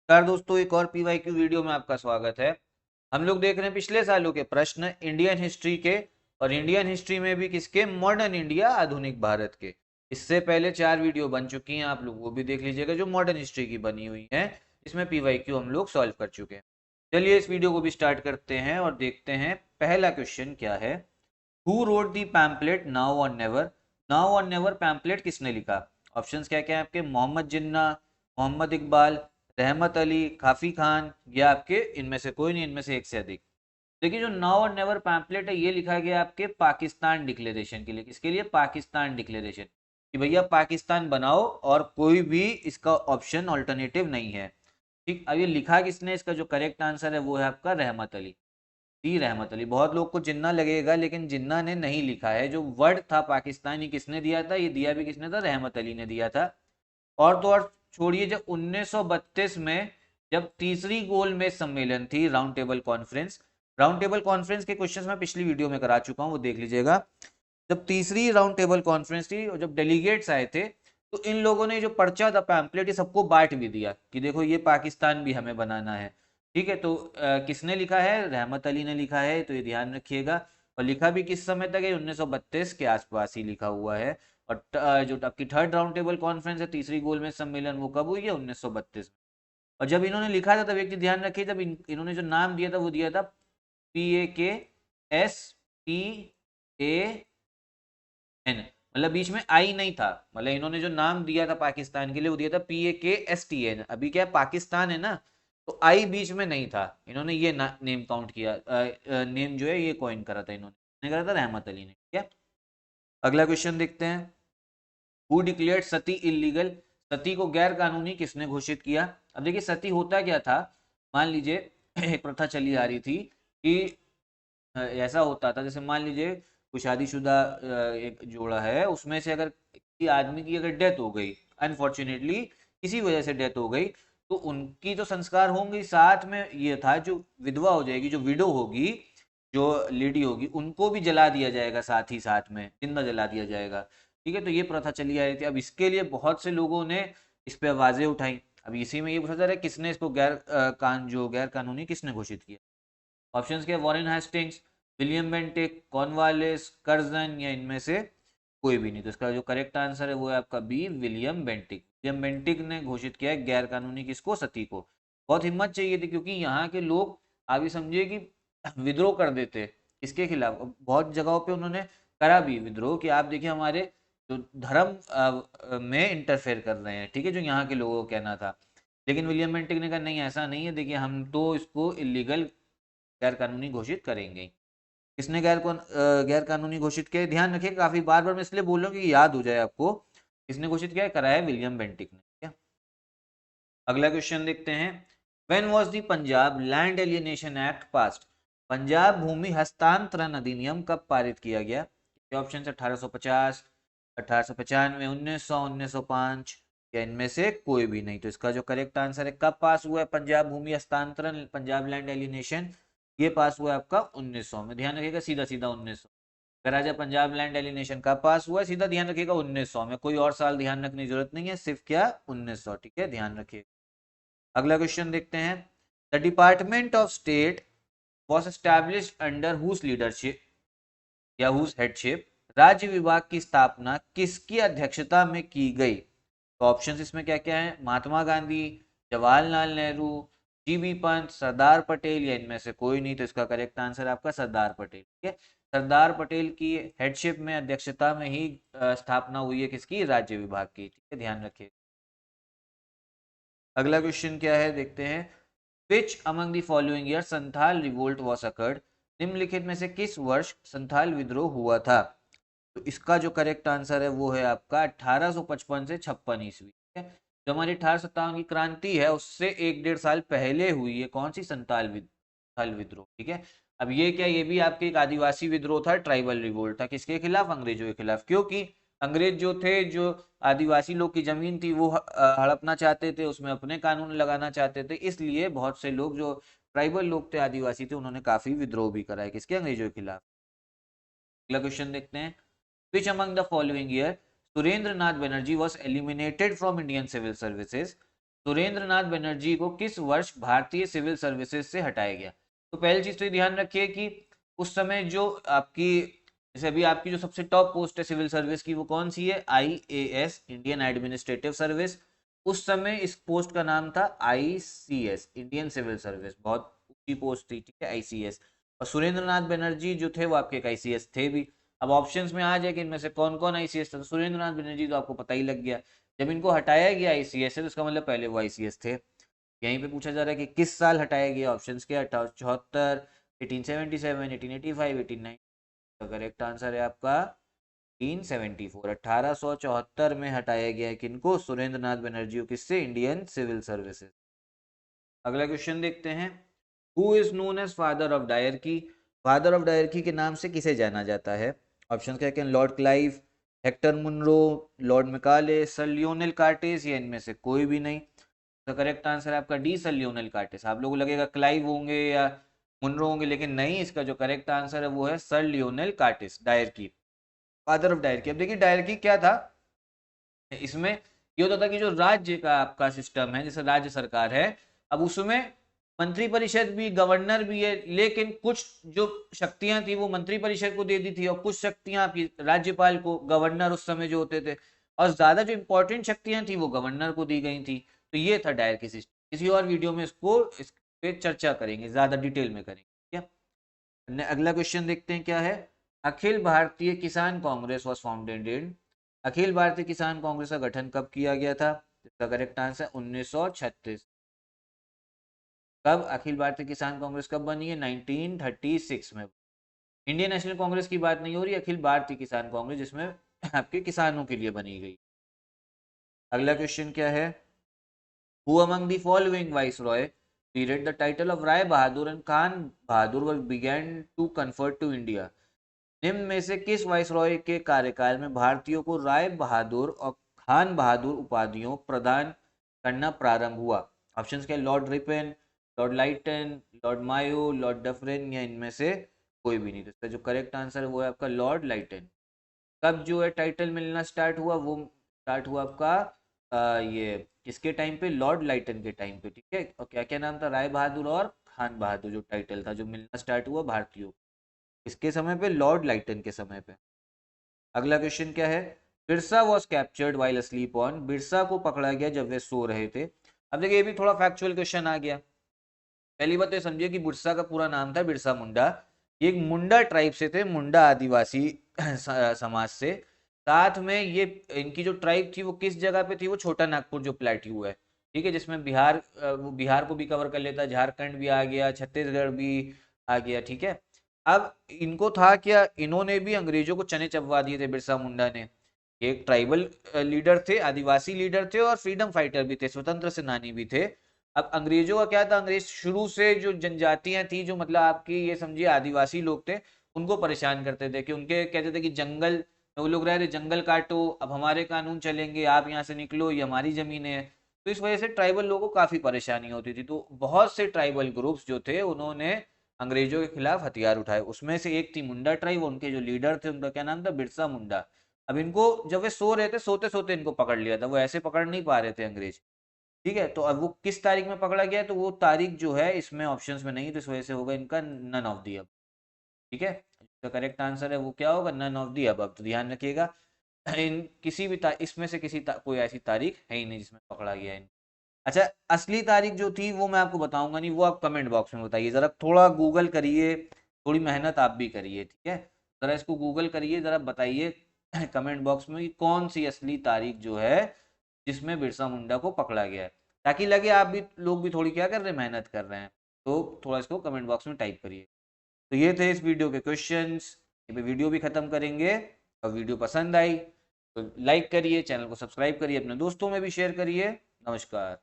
नमस्कार दोस्तों, एक और पीवाईक्यू वीडियो में आपका स्वागत है। हम लोग देख रहे हैं पिछले सालों के प्रश्न इंडियन हिस्ट्री के, और इंडियन हिस्ट्री में भी किसके, मॉडर्न इंडिया, आधुनिक भारत के। इससे पहले 4 वीडियो बन चुकी हैं, आप लोग वो भी देख लीजिएगा जो मॉडर्न हिस्ट्री की बनी हुई है। इसमें पीवाईक्यू हम लोग सॉल्व कर चुके हैं। चलिए इस वीडियो को भी स्टार्ट करते हैं और देखते हैं पहला क्वेश्चन क्या है। Who wrote the pamphlet now और नेवर? नाउ और नेवर पैम्पलेट किसने लिखा? ऑप्शंस क्या क्या है आपके, मोहम्मद जिन्ना, मोहम्मद इकबाल, रहमत अली, काफी खान, या आपके इनमें से कोई नहीं, इनमें से एक से अधिक। देखिए जो नाउ और नेवर पैम्पलेट है ये लिखा गया आपके पाकिस्तान डिक्लेरेशन के लिए। किसके लिए? पाकिस्तान डिक्लेरेशन, कि भैया पाकिस्तान बनाओ और कोई भी इसका ऑप्शन ऑल्टरनेटिव नहीं है। ठीक, अब ये लिखा किसने? इसका जो करेक्ट आंसर है वो है आपका रहमत अली। दी रहमत अली। बहुत लोग को जिन्ना लगेगा, लेकिन जिन्ना ने नहीं लिखा है। जो वर्ड था पाकिस्तानी किसने दिया था? ये दिया भी किसने था? रहमत अली ने दिया था। और तो और छोड़िए, जब 1932 में जब तीसरी गोलमेज सम्मेलन थी, round table conference, round table conference के क्वेश्चंस मैं पिछली वीडियो में करा चुका हूं, वो देख लीजिएगा। जब तीसरी राउंड टेबल कॉन्फ्रेंस थी और जब डेलीगेट्स आए थे, तो इन लोगों ने जो पर्चा था, पैम्पलेट, ये सबको बांट भी दिया कि देखो ये पाकिस्तान भी हमें बनाना है। ठीक है, तो किसने लिखा है? रहमत अली ने लिखा है, तो ये ध्यान रखिएगा। और लिखा भी किस समय तक है? 1932 के आसपास ही लिखा हुआ है। और जो आपकी थर्ड राउंड टेबल कॉन्फ्रेंस है, तीसरी गोलमेज सम्मेलन, वो कब हुई है? 1932 में। और जब इन्होंने लिखा था तब एक चीज ध्यान रखिए, जब इन्होंने जो नाम दिया था वो दिया था PAKSTAN, मतलब बीच में आई नहीं था। मतलब इन्होंने जो नाम दिया था पाकिस्तान के लिए वो दिया था PAKSTAN। अभी क्या है, पाकिस्तान है ना, तो आई बीच में नहीं था। इन्होंने ये नेम काउंट किया, नेम जो है ये कॉइन करा था इन्होंने करा था रहमत अली ने। ठीक है, अगला क्वेश्चन देखते हैं। Who declared sati illegal? Sati को गैर कानूनी किसने घोषित किया? अब देखिए सती होता क्या था। मान लीजिए एक प्रथा चली आ रही थी कि ऐसा होता था, जैसे मान लीजिए कोई शादीशुदा एक जोड़ा है, उसमें से अगर किसी आदमी की अगर डेथ हो गई, अनफॉर्चुनेटली किसी वजह से डेथ हो गई, तो उनकी तो संस्कार होंगे, साथ में ये था जो विधवा हो जाएगी, जो विडो होगी, जो लेडी होगी, उनको भी जला दिया जाएगा, साथ ही साथ में जिंदा जला दिया जाएगा। ठीक है, तो ये प्रथा चली आ रही थी। अब इसके लिए बहुत से लोगों ने इस पे आवाजें उठाई। अब इसी में ये पूछा जा रहा है किसने इसको गैर कानूनी किसने घोषित किया। ऑप्शंस के, Warren Hastings, William Bentinck, Cornwallis, Curzon, या इनमें से कोई भी नहीं। तो इसका जो करेक्ट आंसर है वो है आपका B, William Bentinck. William Bentinck ने घोषित किया है गैर कानूनी किसको? सती को। बहुत हिम्मत चाहिए थी, क्योंकि यहाँ के लोग, आप ये समझिए कि विद्रोह कर देते इसके खिलाफ। बहुत जगहों पे उन्होंने करा भी विद्रोह, कि आप देखिए हमारे जो धर्म में इंटरफेयर कर रहे हैं। ठीक है, जो यहाँ के लोगों को कहना था। लेकिन विलियम बेंटिक ने कहा नहीं, ऐसा नहीं है, देखिए हम तो इसको इलीगल, गैर कानूनी घोषित करेंगे। किसने गैर कानूनी घोषित किया? ध्यान रखिए, काफी बार बार मैं इसलिए बोल रहा हूँ कि याद हो जाए आपको। किसने घोषित किया है? करा है विलियम बेंटिक ने। ठीक है, अगला क्वेश्चन देखते हैं। When was the Punjab land alienation act passed? Punjab भूमि हस्तांतरण अधिनियम कब पारित किया गया? ऑप्शन है 1850, 1895, 1900, 1905, या इनमें से कोई भी नहीं। तो इसका जो करेक्ट आंसर है, कब पास हुआ है पंजाब भूमि हस्तांतरण, पंजाब लैंड एलियनेशन? ये पास हुआ है आपका 1900 में। ध्यान रखिएगा, सीधा सीधा 1900। अगर राजा पंजाब लैंड एलियनेशन का पास हुआ है, सीधा ध्यान रखिएगा 1900 में, कोई और साल ध्यान रखने की जरूरत नहीं है, सिर्फ क्या, 1900। ठीक है, ध्यान रखिए। अगला क्वेश्चन देखते हैं। The department of state was established under whose leadership या हुज हेडशिप? राज्य विभाग की स्थापना किसकी अध्यक्षता में की गई? तो ऑप्शंस इसमें क्या क्या है? महात्मा गांधी, जवाहरलाल नेहरू, जीबी पंत, सरदार पटेल, या इनमें से कोई नहीं। तो इसका करेक्ट आंसर आपका सरदार पटेल। ठीक है, सरदार पटेल की हेडशिप में, अध्यक्षता में ही स्थापना हुई है किसकी? राज्य विभाग की। ठीक है, ध्यान रखिए। अगला क्वेश्चन क्या है देखते हैं। Which among the following year Santhal revolt was occurred? निम्नलिखित में से किस वर्ष संथाल विद्रोह हुआ था? तो इसका जो करेक्ट आंसर है वो है आपका 1855 से 56 ईस्वी। ठीक है, जो हमारी 1857 की क्रांति है उससे 1-1.5 साल पहले हुई है कौन सी? संथाल विद्रोह। ठीक है, अब ये क्या, ये भी आपके एक आदिवासी विद्रोह था, ट्राइबल रिवोल्ट था। किसके खिलाफ? अंग्रेजों के खिलाफ। क्योंकि अंग्रेज जो थे, जो आदिवासी लोग की जमीन थी वो हड़पना चाहते थे, उसमें अपने कानून लगाना चाहते थे, इसलिए बहुत से लोग जो ट्राइबल लोग थे, आदिवासी थे, उन्होंने काफी विद्रोह भी कराए किसके? अंग्रेजों के खिलाफ। अगला क्वेश्चन देखते हैं। Which among the following year Surendra Nath Banerjee was eliminated from Indian civil services? Surendra नाथ बनर्जी को किस वर्ष भारतीय सिविल सर्विसेज से हटाया गया? तो पहली चीज तो ये ध्यान रखिए कि उस समय जो आपकी, जैसे अभी आपकी जो सबसे टॉप पोस्ट है सिविल सर्विस की, वो कौन सी है? IAS, Indian administrative service. उस समय इस पोस्ट का नाम था ICS, इंडियन सिविल सर्विस, बहुत ऊंची पोस्ट थी, ठीक है, ICS। और सुरेंद्र नाथ बनर्जी जो थे वो आपके ICS थे भी। अब ऑप्शंस में आ जाए कि इनमें से कौन कौन ICS था, तो सुरेंद्र नाथ बनर्जी तो आपको पता ही लग गया। जब इनको हटाया गया ICS से, तो इसका मतलब पहले वो ICS थे। यहीं पे पूछा जा रहा है कि किस साल हटाया गया, ऑप्शंस के 74, 1877, 1885, 1890। तो करेक्ट आंसर है आपका 1874, 1874 में हटाया गया है किनको? सुरेंद्र नाथ बनर्जी को, किससे? Indian civil services. अगला क्वेश्चन देखते हैं। Who is known as father of dyarchy? Father of dyarchy के नाम से किसे जाना जाता है? ऑप्शन क्या हैं? Lord Clive, Hector Munro, lord Macaulay, sir Lionel Curtis, या इनमें से कोई भी नहीं। तो करेक्ट आंसर है आपका डी, सर लियोनेल कार्टेस। आप लोगों को लगेगा क्लाइव होंगे या मुनरो होंगे, लेकिन नहीं, इसका जो करेक्ट आंसर है वो है sir Lionel Curtis, dyarchy, father of dyarchy. अब देखिए डायरकी क्या था, इसमें ये होता था कि जो राज्य का आपका सिस्टम है, जैसे राज्य सरकार है, अब उसमें मंत्री परिषद भी, गवर्नर भी है, लेकिन कुछ जो शक्तियां थी वो मंत्री परिषद को दे दी थी, और कुछ शक्तियां आपकी राज्यपाल को, गवर्नर उस समय जो होते थे, और ज्यादा जो इंपॉर्टेंट शक्तियां थी वो गवर्नर को दी गई थी। तो ये था डायरकी सिस्टम। किसी और वीडियो में इसको इस पे चर्चा करेंगे, ज्यादा डिटेल में करेंगे, ठीक है। अगला क्वेश्चन देखते हैं क्या है। अखिल भारतीय किसान Congress was founded in, Akhil Bharatiya किसान कांग्रेस का गठन कब किया गया था? इसका करेक्ट आंसर 1936। कब अखिल भारतीय किसान कांग्रेस कब बनी है? 1936 में। इंडियन नेशनल कांग्रेस की बात नहीं हो रही, अखिल भारतीय किसान कांग्रेस, जिसमें आपके किसानों के लिए बनी गई। अगला क्वेश्चन क्या है। Who among the following viceroy period the title of Rai Bahadur and Khan Bahadur were begin to conferred to India? निम्न में से किस वाइसरॉय के कार्यकाल में भारतीयों को राय बहादुर और खान बहादुर उपाधियों प्रदान करना प्रारंभ हुआ? ऑप्शंस क्या? लॉर्ड रिपेन, लॉर्ड लाइटन, लॉर्ड मायो, लॉर्ड डफरिन, या इनमें से कोई भी नहीं। तो इसका जो करेक्ट आंसर है वो है आपका लॉर्ड लाइटन। कब जो है टाइटल मिलना स्टार्ट हुआ? वो स्टार्ट हुआ आपका ये किसके टाइम पे? लॉर्ड लाइटन के टाइम पे, ठीक है। और क्या क्या नाम था? राय बहादुर और खान बहादुर जो टाइटल था, जो मिलना स्टार्ट हुआ भारतीयों, इसके समय पे, लॉर्ड लाइटन के समय पे। अगला क्वेश्चन क्या है। Birsa was captured while asleep on, Birsa को पकड़ा गया जब वे सो रहे थे। अब देखिए ये भी थोड़ा फैक्चुअल क्वेश्चन आ गया। पहली बात तो ये समझिए कि बिरसा का पूरा नाम था बिरसा मुंडा। ये एक मुंडा ट्राइब से थे, मुंडा आदिवासी समाज से। साथ में ये इनकी जो ट्राइब थी वो किस जगह पे थी? वो छोटा नागपुर जो प्लेट्यू है, ठीक है, जिसमें बिहार, वो बिहार को भी कवर कर लेता, झारखंड भी आ गया, छत्तीसगढ़ भी आ गया, ठीक है। अब इनको था क्या, इन्होंने भी अंग्रेजों को चने चबवा दिए थे बिरसा मुंडा ने। एक ट्राइबल लीडर थे, आदिवासी लीडर थे, और फ्रीडम फाइटर भी थे, स्वतंत्र सेनानी भी थे। अब अंग्रेजों का क्या था, अंग्रेज शुरू से जो जनजातियां थी, जो मतलब आपकी ये समझिए आदिवासी लोग थे, उनको परेशान करते थे, कि उनके कहते थे कि जंगल वो लोग रह रहे, जंगल काटो, अब हमारे कानून चलेंगे, आप यहाँ से निकलो, ये हमारी जमीन है। तो इस वजह से ट्राइबल लोगों को काफी परेशानी होती थी। तो बहुत से ट्राइबल ग्रुप्स जो थे उन्होंने अंग्रेजों के खिलाफ हथियार उठाए। उसमें से एक थी मुंडा ट्राइब, उनके जो लीडर थे उनका क्या नाम था? बिरसा मुंडा। अब इनको जब वे सो रहे थे, सोते सोते इनको पकड़ लिया था, वो ऐसे पकड़ नहीं पा रहे थे अंग्रेज, ठीक है। तो अब वो किस तारीख में पकड़ा गया है? तो वो तारीख जो है इसमें ऑप्शंस में नहीं, तो इस वजह से होगा इनका नन ऑफ दी अब, ठीक है। तो करेक्ट आंसर है वो क्या होगा? नन ऑफ दी अब तो ध्यान रखिएगा। इन किसी भी इसमें से कोई ऐसी तारीख है ही नहीं जिसमें पकड़ा गया है। अच्छा, असली तारीख जो थी वो मैं आपको बताऊंगा नहीं, वो आप कमेंट बॉक्स में बताइए, जरा थोड़ा गूगल करिए, थोड़ी मेहनत आप भी करिए, ठीक है। जरा इसको गूगल करिए, जरा बताइए कमेंट बॉक्स में कि कौन सी असली तारीख जो है जिसमें बिरसा मुंडा को पकड़ा गया है, ताकि लगे आप भी लोग भी थोड़ी क्या कर रहे हैं, मेहनत कर रहे हैं। तो थोड़ा इसको कमेंट बॉक्स में टाइप करिए। तो ये थे इस वीडियो के क्वेश्चंस। वीडियो भी खत्म करेंगे। और वीडियो पसंद आई तो लाइक करिए, चैनल को सब्सक्राइब करिए, अपने दोस्तों में भी शेयर करिए। नमस्कार।